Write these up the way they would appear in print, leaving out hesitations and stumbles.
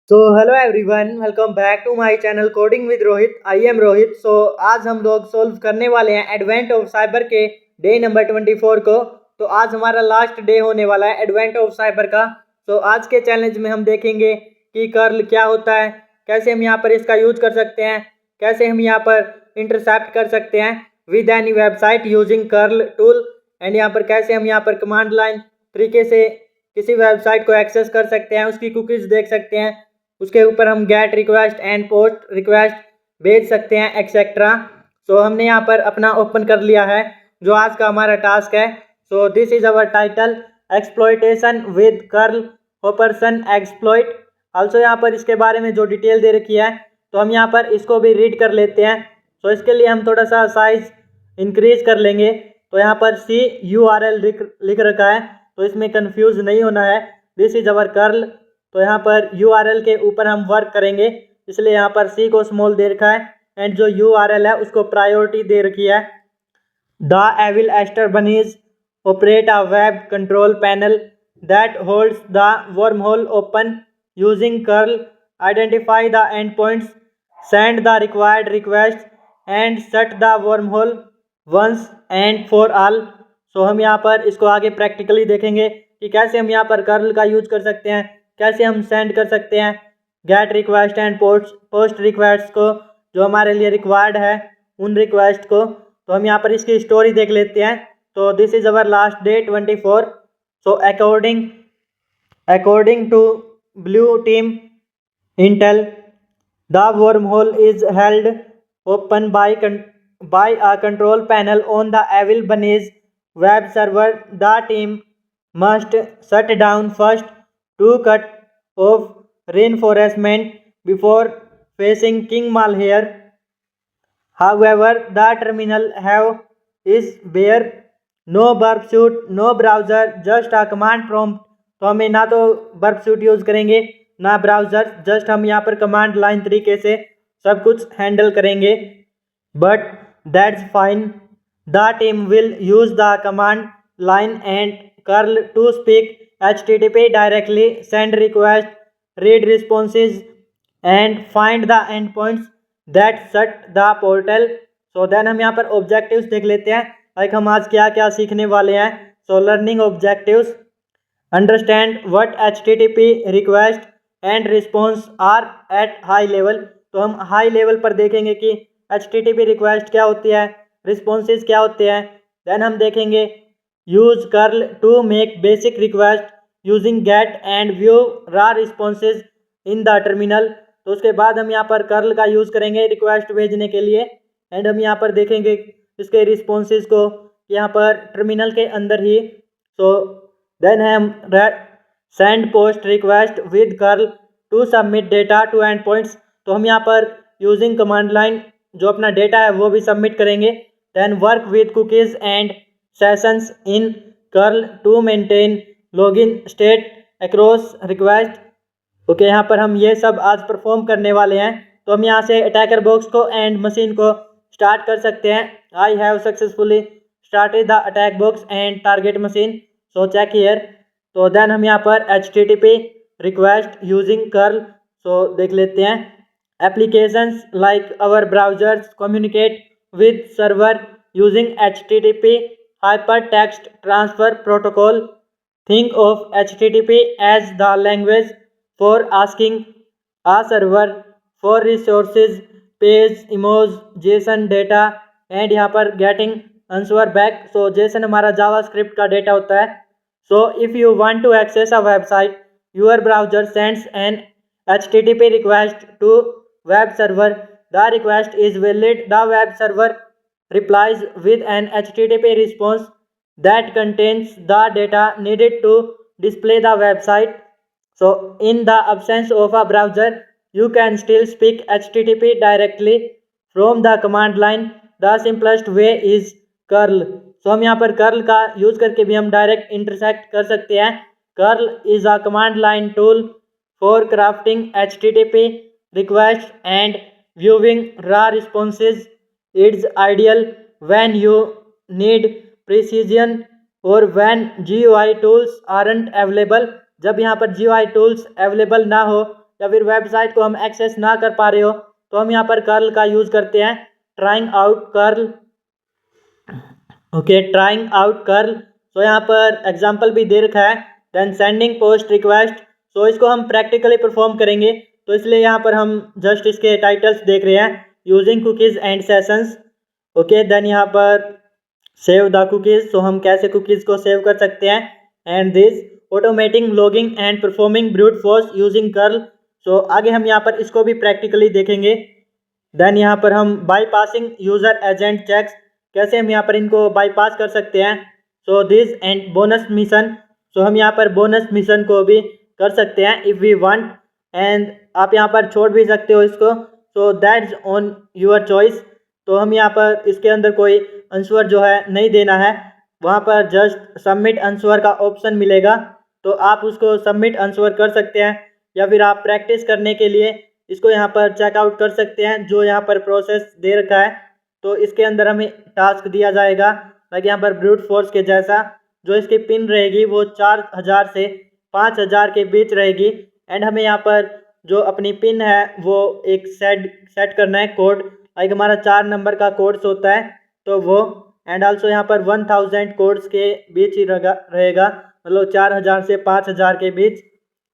So hello everyone, welcome back to my channel Coding with Rohit. I am Rohit. So आज हम लोग solve करने वाले हैं एडवेंट ऑफ साइबर के डे नंबर 24 को। तो आज हमारा लास्ट डे होने वाला है एडवेंट ऑफ साइबर का। तो आज के चैलेंज में हम देखेंगे कि कर्ल क्या होता है, कैसे हम यहाँ पर इसका यूज कर सकते हैं, कैसे हम यहाँ पर इंटरसेप्ट कर सकते हैं with any website using curl tool, and यहाँ पर कैसे हम यहाँ पर कमांड लाइन तरीके से किसी वेबसाइट को एक्सेस कर सकते हैं, उसकी कुकीज़ देख सकते हैं, उसके ऊपर हम gate request and post request भेज सकते हैं एक्सेट्रा। सो हमने यहाँ पर अपना ओपन कर लिया है जो आज का हमारा टास्क है। So this is our title, exploitation with curl hoperation exploit. Also यहाँ पर इसके बारे में जो डिटेल दे रखी है तो हम यहाँ पर इसको भी रीड कर लेते हैं। सो इसके लिए हम थोड़ा सा साइज इंक्रीज कर लेंगे। तो यहाँ पर CURL लिख रखा है तो इसमें कंफ्यूज नहीं होना है। This is our curl. तो यहाँ पर URL के ऊपर हम वर्क करेंगे, इसलिए यहाँ पर C को स्मॉल दे रखा है एंड जो URL है उसको प्रायोरिटी दे रखी है। The evil Easter bunnies operate a web control panel that holds the wormhole open using curl, identify the end points, send the required request and set the wormhole once and for all. So हम यहाँ पर इसको आगे practically देखेंगे कि कैसे हम यहाँ पर कर्ल का यूज कर सकते हैं, कैसे हम सेंड कर सकते हैं gate request and post request को जो हमारे लिए रिक्वायर्ड है उन रिक्वेस्ट को। तो हम यहाँ पर इसकी स्टोरी देख लेते हैं। तो this is our last day 24। So according to blue team intel, the wormhole is held open by a control panel on the Evil Bunny's web server. The team must shut down first to cut off reinforcement before facing King Malheur. However, the terminal have is bare, no burp suite, no browser, just a command prompt. तो हमें ना तो burp suit use करेंगे ना browser, just हम यहाँ पर command line तरीके से सब कुछ हैंडल करेंगे। But that's fine, the team will use the command line and curl to speak HTTP directly, send request, read responses, and find the endpoints that shut the portal. So then हम यहाँ पर objectives देख लेते हैं, like हम आज क्या क्या सीखने वाले हैं। So learning objectives, understand what HTTP request and response are at high level. तो हम हाई लेवल पर देखेंगे कि HTTP रिक्वेस्ट क्या होती है, रिस्पॉन्सेज क्या होते हैं। देन हम देखेंगे use curl to make basic request using get and view raw responses in the terminal. तो उसके बाद हम यहाँ पर कर्ल का यूज़ करेंगे रिक्वेस्ट भेजने के लिए, एंड हम यहाँ पर देखेंगे इसके रिस्पॉन्सेज को यहाँ पर टर्मिनल के अंदर ही। सो देन हम send post request with curl to submit data to end points. तो हम यहाँ पर यूजिंग कमांड लाइन जो अपना डेटा है वो भी सबमिट करेंगे। Then work with cookies and sessions in curl to maintain login state across request. Okay, यहाँ पर हम ये सब आज परफॉर्म करने वाले हैं। तो हम यहाँ से अटैकर बॉक्स को एंड मशीन को स्टार्ट कर सकते हैं। I have successfully started the attack box and target machine, so check here. तो देन हम यहाँ पर HTTP request using curl so देख लेते हैं। Applications like our browsers communicate with server using HTTP hypertext transfer protocol. Think of HTTP as the language for asking a server for resources, page, emoji, JSON data, and यहाँ पर getting answer back. So JSON हमारा JavaScript का data होता है। So if you want to access a website, your browser sends an HTTP request to web server. The request is valid. The web server replies with an HTTP response that contains the data needed to display the website. So in the absence of a browser, you can still speak HTTP directly from the command line. The simplest way is curl. So हम यहाँ पर curl का use करके भी हम direct intersect कर सकते हैं। Curl is a command line tool for crafting HTTP requests and viewing raw responses. It's ideal when you need precision or when GUI tools aren't available. जब यहाँ पर GUI tools अवेलेबल ना हो या फिर वेबसाइट को हम एक्सेस ना कर पा रहे हो, तो हम यहाँ पर कर्ल का यूज़ करते हैं, trying out curl. Okay, trying out curl. तो यहाँ पर एग्जाम्पल भी दे रखा है। देन सेंडिंग पोस्ट रिक्वेस्ट, तो इसको हम प्रैक्टिकली परफॉर्म करेंगे, तो इसलिए यहाँ पर हम जस्ट इसके टाइटल्स देख रहे हैं। Using cookies and sessions. Okay, then यहाँ पर सेव द कुकीज़, तो हम कैसे कुकीज़ को सेव कर सकते हैं। And this automating logging and performing brute force using curl. So आगे हम यहाँ पर इसको भी प्रैक्टिकली देखेंगे। देन यहाँ पर हम बाईपासिंग यूज़र एजेंट चेक्स, कैसे हम यहाँ पर इनको बाईपास कर सकते हैं। So this and bonus mission, so हम यहाँ पर बोनस मिशन को भी कर सकते हैं इफ़ वी वांट, एंड आप यहाँ पर छोड़ भी सकते हो इसको। So that's on your choice. तो हम यहाँ पर इसके अंदर कोई आंसर जो है नहीं देना है, वहाँ पर जस्ट सबमिट आंसर का ऑप्शन मिलेगा, तो आप उसको सबमिट आंसर कर सकते हैं, या फिर आप प्रैक्टिस करने के लिए इसको यहाँ पर चेकआउट कर सकते हैं। जो यहाँ पर प्रोसेस दे रखा है, तो इसके अंदर हमें टास्क दिया जाएगा लाइक यहाँ पर ब्रूट फोर्स के जैसा। जो इसकी पिन रहेगी वो 4000 से 5000 के बीच रहेगी, एंड हमें यहाँ पर जो अपनी पिन है वो एक सेट करना है कोड, लाइक हमारा 4 नंबर का कोड्स होता है, तो वो, एंड आल्सो यहाँ पर 1000 कोड्स के बीच ही रहेगा, मतलब 4000 से 5000 के बीच।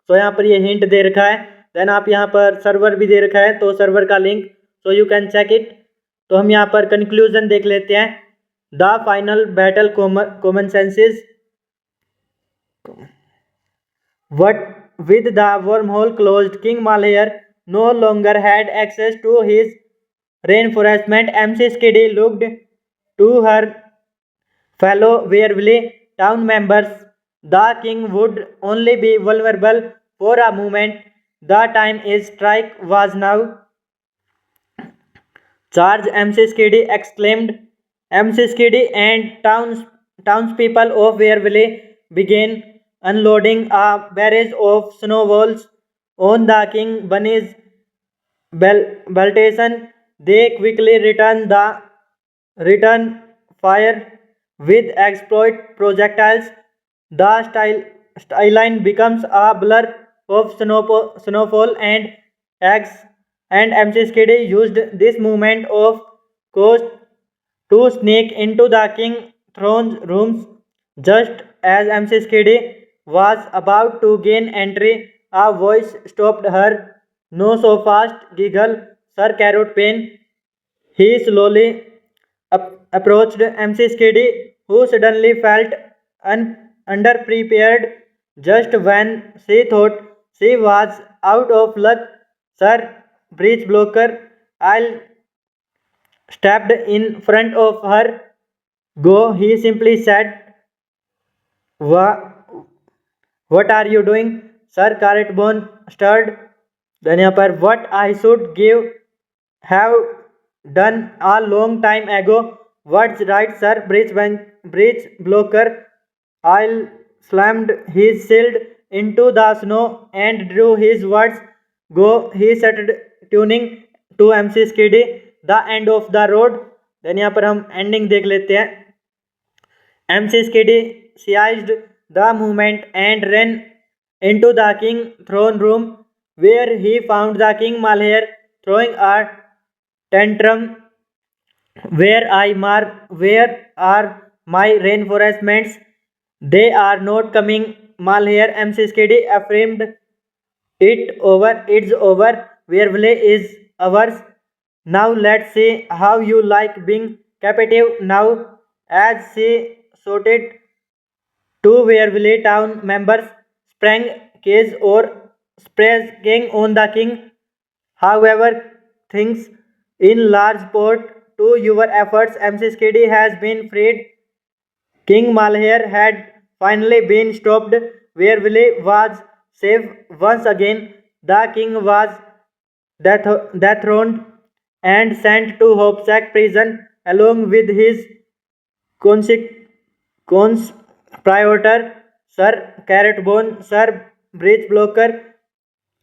तो यहाँ पर ये हिंट दे रखा है। देन आप यहाँ पर सर्वर भी दे रखा है, तो सर्वर का link, so you can check it. तो हम यहाँ पर कंक्लूजन देख लेते हैं। The final battle common senses, what with the wormhole closed, king Malhare no longer had access to his reinforcement. MC Skiddy looked to her fellow Wereville town members. The king would only be vulnerable for a moment. The time is strike was now. Charge, MC Skiddy exclaimed. MC Skiddy and townspeople of Wereville began unloading a barrage of snowballs on the king bunny's Baltation. They quickly return fire with exploit projectiles. The skyline becomes a blur of snowfall and eggs, and MC Skiddy used this movement of course to sneak into the king throne's rooms. Just as MC Skiddy was about to gain entry, a voice stopped her. No, so fast, giggle Sir Carrot Pain. He slowly approached MC Skiddy, who suddenly felt underprepared just when she thought she was out of luck. Sir Breach Blocker, I'll stepped in front of her. Go, he simply said. What are you doing? Sir Carrotbone stirred. Then यहाँ पर what I should have done a long time ago. What's right, sir? Breach blocker. I'll slammed his shield into the snow and drew his words. Go, he said, tuning to MC Skiddy. The end of the road. Then यहाँ पर हम ending देख लेते हैं। MC Skiddy seized the moment and ran into the king throne room, where he found the king Malher throwing a tantrum. Where are my reinforcements? They are not coming. Malher, MC Skiddy affirmed. It's over. Wereville is ours. Now let's see how you like being captive now. As she shouted, two Wereville town members sprang cage or sprang on the king. However, things in large part to your efforts, MC Skiddy has been freed. King Malher had finally been stopped. Wereville was safe once again. The king was dethroned and sent to Hopesack prison along with his conspirator, Sir Carrotbone. Sir Breachblocker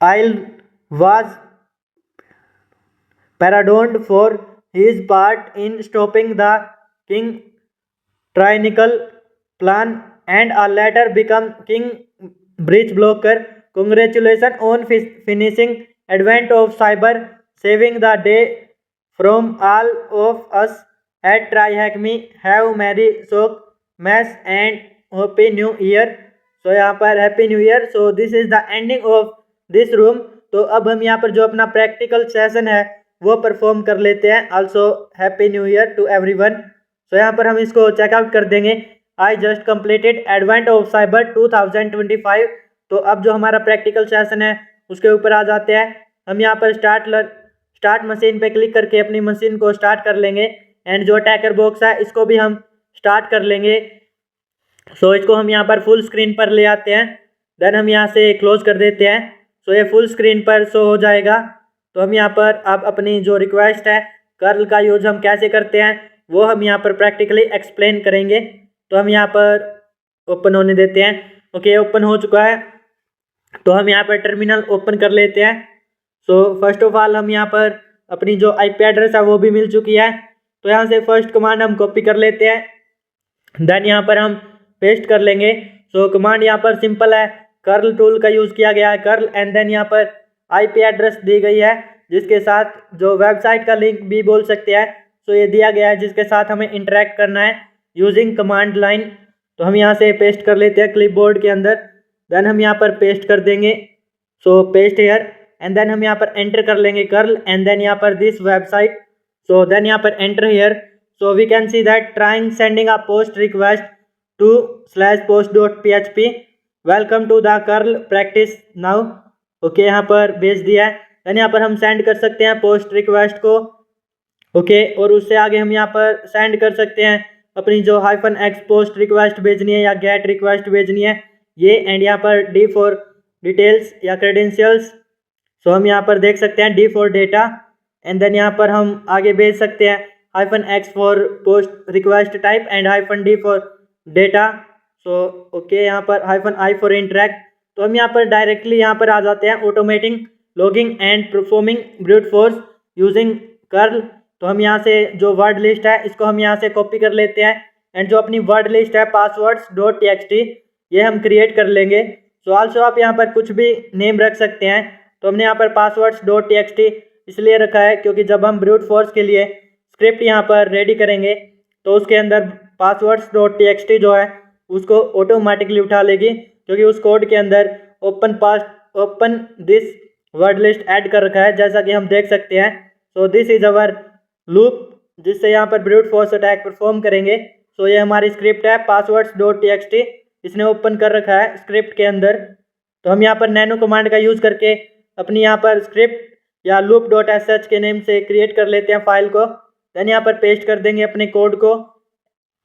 Isle was pardoned for his part in stopping the king tyrannical plan, and later become King Breachblocker Congratulations on finishing advent of cyber, saving the day from all of us at TryHackMe. Have Merry Mass and Happy New Year. So यहाँ पर Happy New Year. So this is the ending of this room. तो अब हम यहाँ पर जो अपना practical session है वो परफॉर्म कर लेते हैं. Also happy new year to everyone. So यहाँ पर हम इसको चेकआउट कर देंगे. I just completed Advent of Cyber 2025. तो अब जो हमारा प्रैक्टिकल सेशन है उसके ऊपर आ जाते हैं. हम यहाँ पर स्टार्ट मशीन पे क्लिक करके अपनी मशीन को स्टार्ट कर लेंगे. एंड जो अटैकर बॉक्स है इसको भी हम स्टार्ट कर लेंगे. सो इसको हम यहाँ पर फुल स्क्रीन पर ले आते हैं. देन हम यहाँ से क्लोज कर देते हैं. सो ये फुल स्क्रीन पर शो हो जाएगा. तो हम यहाँ पर अब अपनी जो रिक्वेस्ट है कर्ल का यूज हम कैसे करते हैं वो हम यहाँ पर प्रैक्टिकली एक्सप्लेन करेंगे. तो हम यहाँ पर ओपन होने देते हैं. ओके ओपन हो चुका है. तो हम यहाँ पर टर्मिनल ओपन कर लेते हैं. सो फर्स्ट ऑफ ऑल हम यहाँ पर अपनी जो आईपी एड्रेस है वो भी मिल चुकी है. तो यहाँ से फर्स्ट कमांड हम कॉपी कर लेते हैं. देन यहाँ पर हम पेस्ट कर लेंगे. सो कमांड यहाँ पर सिंपल है. कर्ल टूल का यूज़ किया गया है कर्ल. एंड देन यहाँ पर आईपी एड्रेस दी गई है जिसके साथ जो वेबसाइट का लिंक भी बोल सकते हैं. सो ये दिया गया है जिसके साथ हमें इंटरेक्ट करना है यूजिंग कमांड लाइन. तो हम यहाँ से पेस्ट कर लेते हैं क्लिपबोर्ड के अंदर. देन हम यहाँ पर पेस्ट कर देंगे. सो पेस्ट हेयर. एंड देन हम यहाँ पर एंटर कर लेंगे कर्ल. एंड देन यहाँ पर दिस वेबसाइट. सो देन यहाँ पर enter here. So we can see that trying sending a post request to /post.php. Welcome to the curl practice now. Okay यहाँ पर भेज दिया है. देन यहाँ पर हम सेंड कर सकते हैं पोस्ट रिक्वेस्ट को. ओके और उससे आगे हम यहाँ पर सेंड कर सकते हैं अपनी जो -x पोस्ट रिक्वेस्ट भेजनी है या गेट रिक्वेस्ट भेजनी है ये. एंड यहाँ पर D फॉर डिटेल्स या क्रेडेंशियल्स. सो हम यहाँ पर देख सकते हैं D for data. And then यहाँ पर हम आगे भेज सकते हैं -x for post request type and -D for data. So okay यहाँ पर -I फॉर इंटरेक्ट. तो हम यहाँ पर डायरेक्टली यहाँ पर आ जाते हैं automating logging and performing brute force using curl. तो हम यहाँ से जो वर्ड लिस्ट है इसको हम यहाँ से कॉपी कर लेते हैं. एंड जो अपनी वर्ड लिस्ट है passwords.txt ये हम क्रिएट कर लेंगे. सो ऑल्सो आप यहाँ पर कुछ भी नेम रख सकते हैं. तो हमने यहाँ पर passwords.txt इसलिए रखा है क्योंकि जब हम ब्रूट फोर्स के लिए स्क्रिप्ट यहाँ पर रेडी करेंगे तो उसके अंदर passwords.txt जो है उसको ऑटोमेटिकली उठा लेगी क्योंकि उस कोड के अंदर open this word list add कर रखा है जैसा कि हम देख सकते हैं. So this is our loop जिससे यहाँ पर ब्रूट फोर्स अटैक परफॉर्म करेंगे. सो ये हमारी स्क्रिप्ट है passwords.txt इसने ओपन कर रखा है स्क्रिप्ट के अंदर. तो हम यहाँ पर नैनो कमांड का यूज़ करके अपनी यहाँ पर स्क्रिप्ट या loop.sh के नेम से क्रिएट कर लेते हैं फाइल को. देन यहाँ पर पेस्ट कर देंगे अपने कोड को.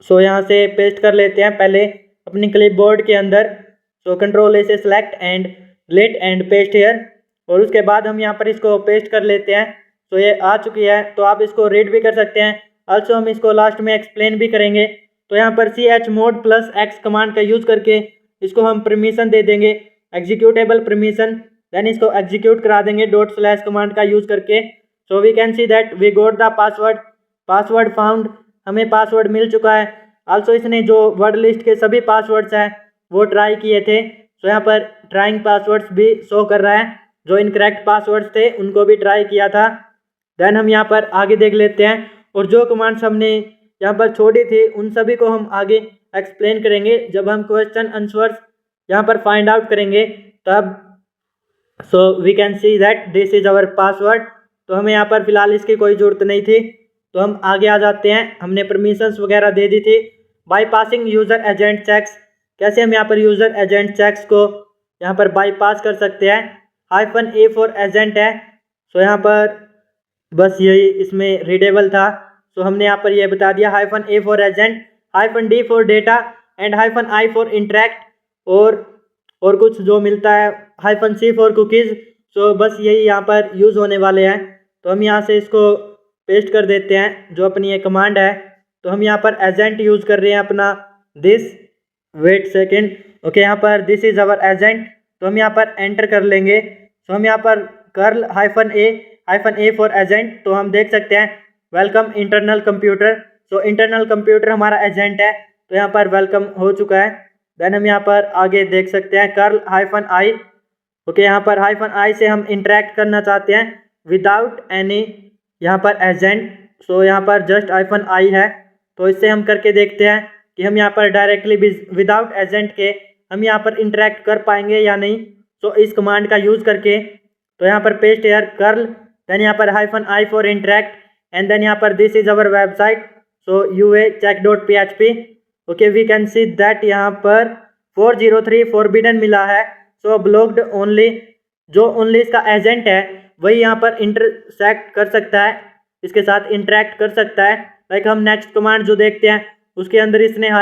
सो यहाँ से पेस्ट कर लेते हैं पहले अपनी क्लिपबोर्ड के अंदर. सो Ctrl+A से select and delete and paste here. और उसके बाद हम यहाँ पर इसको पेस्ट कर लेते हैं. तो ये आ चुकी है. तो आप इसको रीड भी कर सकते हैं. ऑल्सो हम इसको लास्ट में एक्सप्लेन भी करेंगे. तो यहाँ पर chmod +x कमांड का यूज़ करके इसको हम परमिशन दे देंगे एग्जीक्यूटेबल परमिशन. देन इसको एग्जीक्यूट करा देंगे // कमांड का यूज़ करके. So we can see that we got the password found. हमें पासवर्ड मिल चुका है. ऑल्सो इसने जो वर्ड लिस्ट के सभी पासवर्ड्स हैं वो ट्राई किए थे. सो यहाँ पर ट्राइंग पासवर्ड्स भी शो कर रहा है. जो इनकरेक्ट पासवर्ड्स थे उनको भी ट्राई किया था. देन हम यहाँ पर आगे देख लेते हैं और जो कमांड्स हमने यहाँ पर छोड़ी थी उन सभी को हम आगे एक्सप्लेन करेंगे जब हम क्वेश्चन आंसर्स यहाँ पर फाइंड आउट करेंगे तब. So we can see that this is our password. तो हमें यहाँ पर फिलहाल इसकी कोई ज़रूरत नहीं थी. तो हम आगे आ जाते हैं. हमने परमिशंस वगैरह दे दी थी. Bypassing user agent checks. कैसे हम यहाँ पर यूज़र एजेंट चेक्स को यहाँ पर बाईपास कर सकते हैं. -A फॉर एजेंट है. सो यहाँ पर बस यही इसमें रीडेबल था. सो हमने यहाँ पर ये बता दिया -A for agent, -D for data and -I for interact. और कुछ जो मिलता है -C फॉर कुकीज़. सो बस यही यहाँ पर यूज़ होने वाले हैं. तो हम यहाँ से इसको पेस्ट कर देते हैं जो अपनी ये कमांड है. तो हम यहाँ पर एजेंट यूज़ कर रहे हैं अपना दिस. Wait second. ओके यहाँ पर दिस इज़ अवर एजेंट. तो हम यहाँ पर एंटर कर लेंगे. सो हम यहाँ पर कर्ल -A फॉर एजेंट. तो हम देख सकते हैं welcome internal computer. So internal computer हमारा एजेंट है. तो यहाँ पर वेलकम हो चुका है. देन हम यहाँ पर आगे देख सकते हैं कर्ल -I ओके, यहाँ पर -i से हम इंटरेक्ट करना चाहते हैं विदाउट एनी यहाँ पर एजेंट। सो यहाँ पर जस्ट -i है, तो इससे हम करके देखते हैं कि हम यहाँ पर डायरेक्टली विदाउट एजेंट के हम यहाँ पर इंटरेक्ट कर पाएंगे या नहीं। तो इस कमांड का यूज़ करके, तो यहाँ पर पेस्ट हेयर कर्ल, देन यहाँ पर -i for interact, and then यहाँ पर this is our website, so ua-check.php। Okay, we can see that यहाँ पर 403 फॉरबिडन मिला है। सो ब्लॉक्ड ओनली, जो ओनली इसका एजेंट है वही यहाँ पर इंटरसेक्ट कर सकता है, इसके साथ इंटरेक्ट कर सकता है। लाइक हम नेक्स्ट कमांड जो देखते हैं उसके अंदर इसने -a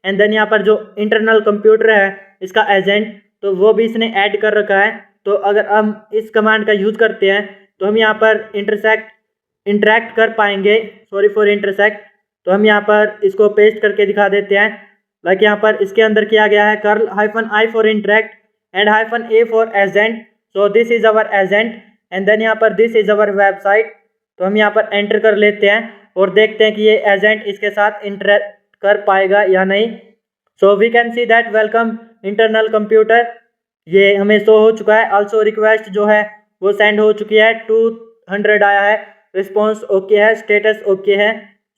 एंड देन यहाँ पर जो इंटरनल कंप्यूटर है इसका एजेंट, तो वो भी इसने ऐड कर रखा है। तो अगर हम इस कमांड का यूज़ करते हैं तो हम यहाँ पर इंटरेक्ट कर पाएंगे। Sorry for intersect. तो हम यहाँ पर इसको पेस्ट करके दिखा देते हैं। लाइक यहाँ पर इसके अंदर किया गया है curl -i for interact and -a for agent. So this is our agent and then यहाँ पर दिस इज अवर वेबसाइट। तो हम यहाँ पर एंटर कर लेते हैं और देखते हैं कि ये एजेंट इसके साथ इंटरेक्ट कर पाएगा या नहीं। So we can see that welcome internal computer, ये हमें शो हो चुका है। आल्सो रिक्वेस्ट जो है वो सेंड हो चुकी है, 200 आया है, रिस्पॉन्स ओके है, स्टेटस ओके है।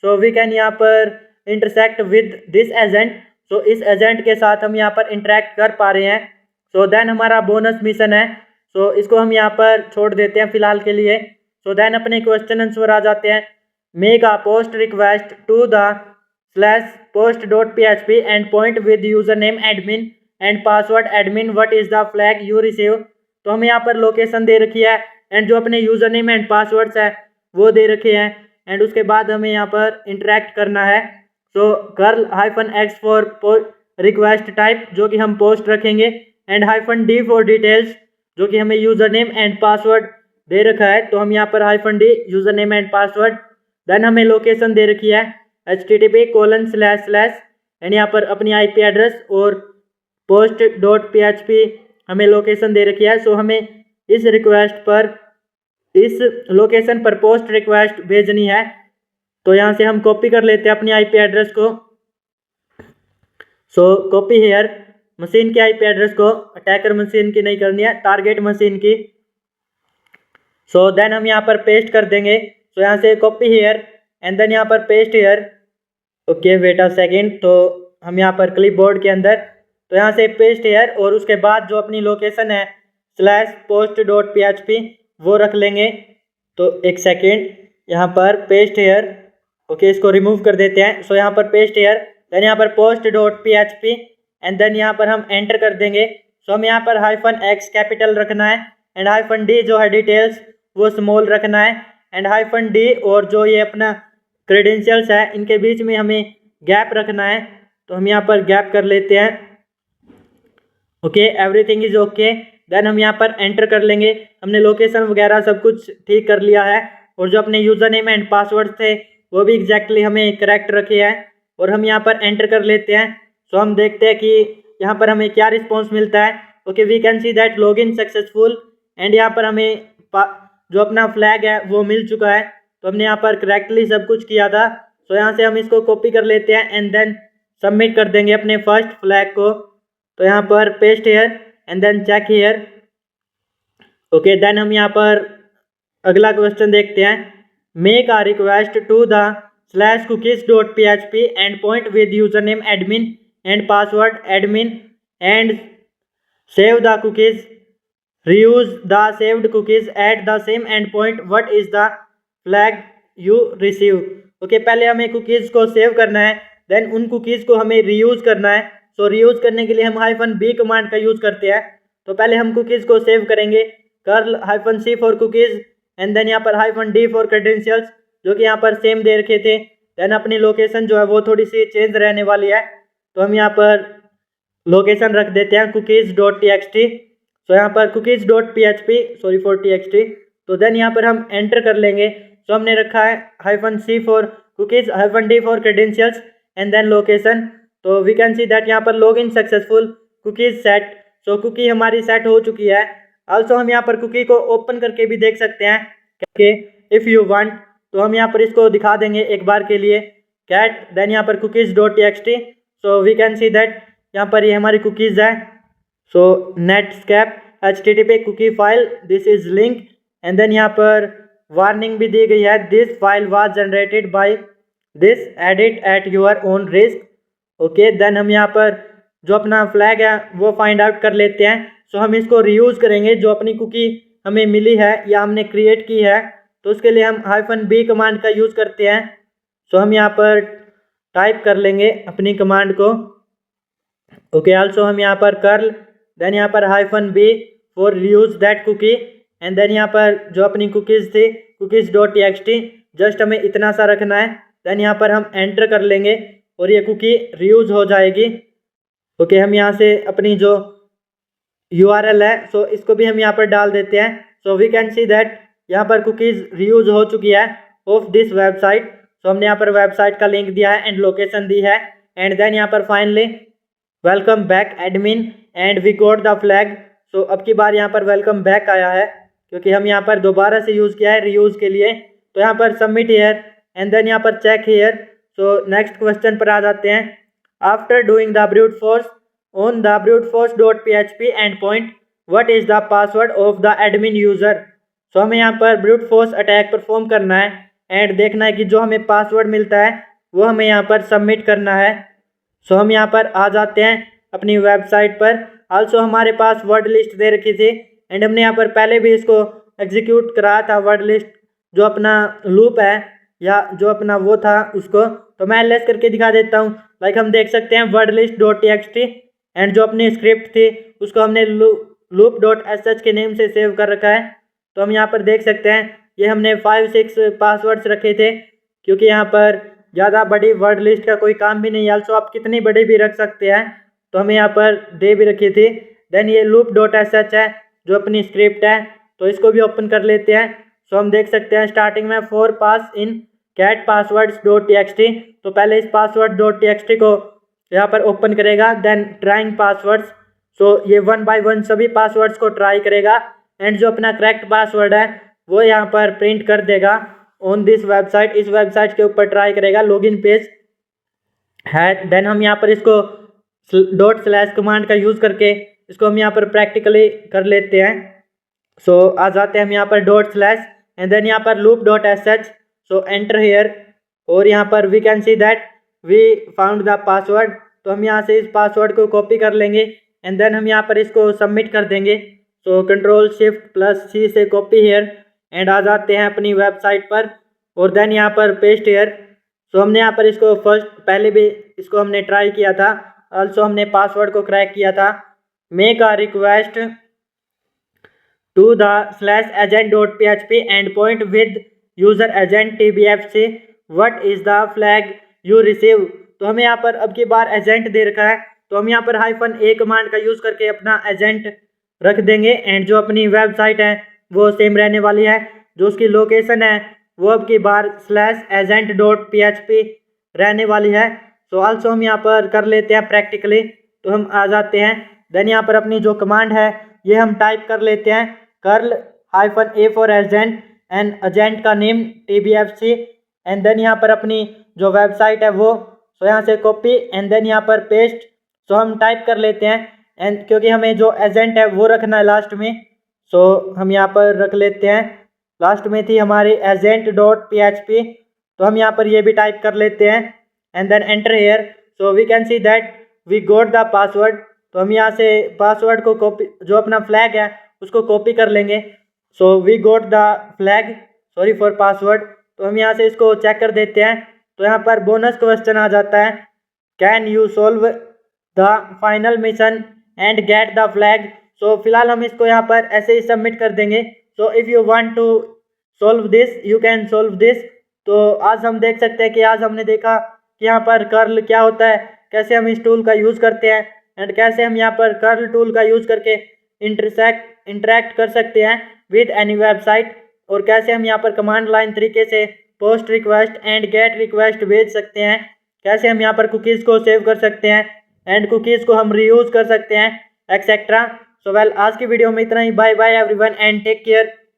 सो वी कैन यहाँ पर इंटरसेक्ट विद दिस एजेंट। सो इस एजेंट के साथ हम यहाँ पर इंटरेक्ट कर पा रहे हैं। सो देन हमारा बोनस मिशन है, सो इसको हम यहाँ पर छोड़ देते हैं फिलहाल के लिए। सो देन अपने क्वेश्चन आंसर आ जाते हैं। Make a post request to the /post.php end point with user name admin and password admin, what is the flag you receive. तो हमें यहाँ पर लोकेशन दे रखी है एंड जो अपने यूजर नेम एंड पासवर्ड्स है वो दे रखे हैं, एंड उसके बाद हमें यहाँ पर इंटरेक्ट करना है। So curl -x for request type, जो कि हम पोस्ट रखेंगे, एंड -d फॉर डिटेल्स, जो कि हमें यूजर नेम एंड पासवर्ड दे रखा है। तो हम यहाँ पर -d user name and password, then हमें लोकेशन दे रखी है http:// एंड यहाँ पर अपनी IP एड्रेस और post.php हमें लोकेशन दे रखी है। सो हमें इस रिक्वेस्ट पर, इस लोकेशन पर पोस्ट रिक्वेस्ट भेजनी है। तो यहाँ से हम कॉपी कर लेते हैं अपनी IP एड्रेस को। सो कॉपी हेयर, मशीन की IP एड्रेस को, अटैकर मशीन की नहीं करनी है, टारगेट मशीन की। सो देन हम यहाँ पर पेस्ट कर देंगे। सो यहाँ से कॉपी हेयर एंड देन यहाँ पर paste here. Okay, wait a second. तो हम यहाँ पर क्लिपबोर्ड के अंदर, तो यहाँ से पेस्ट हेयर और उसके बाद जो अपनी लोकेशन है /post.php वो रख लेंगे। तो एक सेकेंड, यहाँ पर पेस्ट हेयर, ओके इसको रिमूव कर देते हैं। सो यहाँ पर पेस्ट हेयर, देन यहाँ पर post.php एंड देन यहाँ पर हम एंटर कर देंगे। सो हम यहाँ पर -x कैपिटल रखना है एंड -d जो है डिटेल्स वो स्मॉल रखना है, एंड -d और जो ये अपना क्रेडेंशियल्स है इनके बीच में हमें गैप रखना है। तो हम यहाँ पर गैप कर लेते हैं। Okay, everything is okay. Then हम यहाँ पर एंटर कर लेंगे। हमने लोकेशन वगैरह सब कुछ ठीक कर लिया है, और जो अपने यूजर नेम एंड पासवर्ड थे वो भी एग्जैक्टली हमें करेक्ट रखे हैं, और हम यहाँ पर एंटर कर लेते हैं। सो हम देखते हैं कि यहाँ पर हमें क्या रिस्पॉन्स मिलता है। Okay, we can see that log in successful, and यहाँ पर हमें जो अपना फ्लैग है वो मिल चुका है। तो हमने यहाँ पर करेक्टली सब कुछ किया था। सो यहाँ से हम इसको कॉपी कर लेते हैं एंड देन सबमिट कर देंगे अपने फर्स्ट फ्लैग को। तो यहाँ पर paste here and then check here. Okay, then हम यहाँ पर अगला क्वेश्चन देखते हैं। Make a request to the /cookies.php end point with user name admin and password admin and save the cookies, reuse the saved cookies at the same endpoint, what is the flag you receive। Okay, पहले हमें cookies को save करना है, then उन cookies को हमें reuse करना है। सो रीयूज़ करने के लिए हम -b कमांड का यूज़ करते हैं। तो पहले हम कुकीज़ को सेव करेंगे, curl -c for cookies and then यहाँ पर -d फॉर क्रेडेंशियल्स, जो कि यहाँ पर सेम दे रखे थे। देन अपनी लोकेशन जो है वो थोड़ी सी चेंज रहने वाली है, तो हम यहाँ पर लोकेशन रख देते हैं cookies.txt। सो यहाँ पर cookies.php, सॉरी फॉर txt। तो देन यहाँ पर हम एंटर कर लेंगे। सो हमने रखा है -c for cookies, -d for credentials and then location. तो वी कैन सी दैट यहाँ पर log in successful, cookies set. So cookie हमारी सेट हो चुकी है। आल्सो हम यहाँ पर कुकी को ओपन करके भी देख सकते हैं कि इफ़ यू वांट। तो हम यहाँ पर इसको दिखा देंगे एक बार के लिए, कैट देन यहाँ पर cookies.txt। So we can see that यहाँ पर ये हमारी कुकीज़ है। So Netscape HTTP cookie file, this is link, and then यहाँ पर वार्निंग भी दी गई है, this file was generated by this, edit at your own risk. Okay, then हम यहाँ पर जो अपना फ्लैग है वो फाइंड आउट कर लेते हैं। सो हम इसको रीयूज़ करेंगे, जो अपनी कुकी हमें मिली है या हमने क्रिएट की है, तो उसके लिए हम -b कमांड का यूज़ करते हैं। सो हम यहाँ पर टाइप कर लेंगे अपनी कमांड को। ओके, आल्सो हम यहाँ पर कर्ल, देन यहाँ पर -b for reuse that cookie, and then यहाँ पर जो अपनी कुकीज़ थी cookies.txt, जस्ट हमें इतना सा रखना है। देन यहाँ पर हम एंटर कर लेंगे और ये कुकी रीयूज़ हो जाएगी। ओके, हम यहाँ से अपनी जो URL है सो इसको भी हम यहाँ पर डाल देते हैं। So we can see that यहाँ पर कुकीज़ रीयूज़ हो चुकी है ऑफ दिस वेबसाइट। सो हमने यहाँ पर वेबसाइट का लिंक दिया है एंड लोकेशन दी है, एंड देन यहाँ पर finally welcome back admin and we got the flag. So अब की बार यहाँ पर वेलकम बैक आया है क्योंकि हम यहाँ पर दोबारा से यूज़ किया है रीयूज़ के लिए। तो यहाँ पर सबमिट हियर एंड देन यहाँ पर check here. So next question पर आ जाते हैं। After doing the brute force on the bruteforce.php endpoint, what is the password of the admin user? सो हमें यहाँ पर ब्रूट फोर्स अटैक परफॉर्म करना है एंड देखना है कि जो हमें पासवर्ड मिलता है वो हमें यहाँ पर सबमिट करना है। सो हम यहाँ पर आ जाते हैं अपनी वेबसाइट पर। आल्सो हमारे पास वर्ड लिस्ट दे रखी थी एंड हमने यहाँ पर पहले भी इसको एग्जीक्यूट कराया था, वर्ड लिस्ट जो अपना लूप है या जो अपना वो था उसको। तो मैं लेस करके दिखा देता हूँ। लाइक हम देख सकते हैं वर्ड लिस्ट .txt एंड जो अपनी स्क्रिप्ट थी उसको हमने loop.sh के नेम से सेव कर रखा है। तो हम यहाँ पर देख सकते हैं ये हमने 5-6 पासवर्ड्स रखे थे क्योंकि यहाँ पर ज़्यादा बड़ी वर्ड लिस्ट का कोई काम भी नहीं है। आल्सो आप कितनी बड़ी भी रख सकते हैं, तो हमें यहाँ पर दे भी रखी थी। देन ये loop.sh है जो अपनी स्क्रिप्ट है, तो इसको भी ओपन कर लेते हैं। सो हम देख सकते हैं स्टार्टिंग में for pass in cat passwords.txt, तो पहले इस password.txt को यहाँ पर ओपन करेगा, देन ट्राइंग पासवर्ड्स। सो ये 1 बाय 1 सभी पासवर्ड्स को ट्राई करेगा एंड जो अपना करेक्ट पासवर्ड है वो यहाँ पर प्रिंट कर देगा ऑन दिस वेबसाइट, इस वेबसाइट के ऊपर ट्राई करेगा, लॉगिन पेज है। देन हम यहाँ पर इसको ./ कमांड का यूज़ करके इसको हम यहाँ पर प्रैक्टिकली कर लेते हैं। सो आ जाते हैं हम यहाँ पर ./ एंड देन यहाँ पर loop.sh। सो एंटर हेयर और यहाँ पर we can see that we found the password. तो हम यहाँ से इस पासवर्ड को कॉपी कर लेंगे एंड देन हम यहाँ पर इसको सबमिट कर देंगे। सो Ctrl+Shift+C से कॉपी हेयर एंड आ जाते हैं अपनी वेबसाइट पर और देन यहाँ पर पेस्ट हेयर। सो हमने यहाँ पर इसको पहले भी इसको हमने ट्राई किया था, आल्सो हमने पासवर्ड को क्रैक किया था। Make a request to the /agent.php endpoint with user agent tbfc, what is the flag you receive। तो हमें यहाँ पर अब की बार एजेंट दे रखा है, तो हम यहाँ पर -a कमांड का यूज़ करके अपना एजेंट रख देंगे एंड जो अपनी वेबसाइट है वो सेम रहने वाली है, जो उसकी लोकेशन है वो अब की बार /agent.php रहने वाली है। सो आल्सो हम यहाँ पर कर लेते हैं प्रैक्टिकली। तो हम आ जाते हैं, देन यहाँ पर अपनी जो कमांड है ये हम टाइप कर लेते हैं, curl -a for agent and agent का नेम tbfc एंड देन यहाँ पर अपनी जो वेबसाइट है वो, सो यहाँ से कॉपी एंड देन यहाँ पर पेस्ट। सो हम टाइप कर लेते हैं एंड क्योंकि हमें जो एजेंट है वो रखना है लास्ट में, सो हम यहाँ पर रख लेते हैं, लास्ट में थी हमारी agent.php, तो हम यहाँ पर ये भी टाइप कर लेते हैं and then enter here. So we can see that we got the password. तो हम यहाँ से पासवर्ड को कॉपी, जो अपना फ्लैग है उसको कॉपी कर लेंगे। So we got the flag, sorry for password. तो हम यहाँ से इसको चेक कर देते हैं। तो यहाँ पर बोनस क्वेश्चन आ जाता है, can you solve the final mission and get the flag. So फिलहाल हम इसको यहाँ पर ऐसे ही सबमिट कर देंगे। So if you want to solve this you can solve this. तो आज हम देख सकते हैं कि आज हमने देखा कि यहाँ पर कर्ल क्या होता है, कैसे हम इस टूल का यूज़ करते हैं एंड कैसे हम यहाँ पर कर्ल टूल का यूज़ करके इंटरेक्ट कर सकते हैं विद एनी वेबसाइट, और कैसे हम यहाँ पर कमांड लाइन तरीके से post request and gate request भेज सकते हैं, कैसे हम यहाँ पर कुकीज़ को सेव कर सकते हैं एंड कुकीज़ को हम रीयूज़ कर सकते हैं एक्सेट्रा। सो वेल, आज की वीडियो में इतना ही। Bye bye everyone and take care.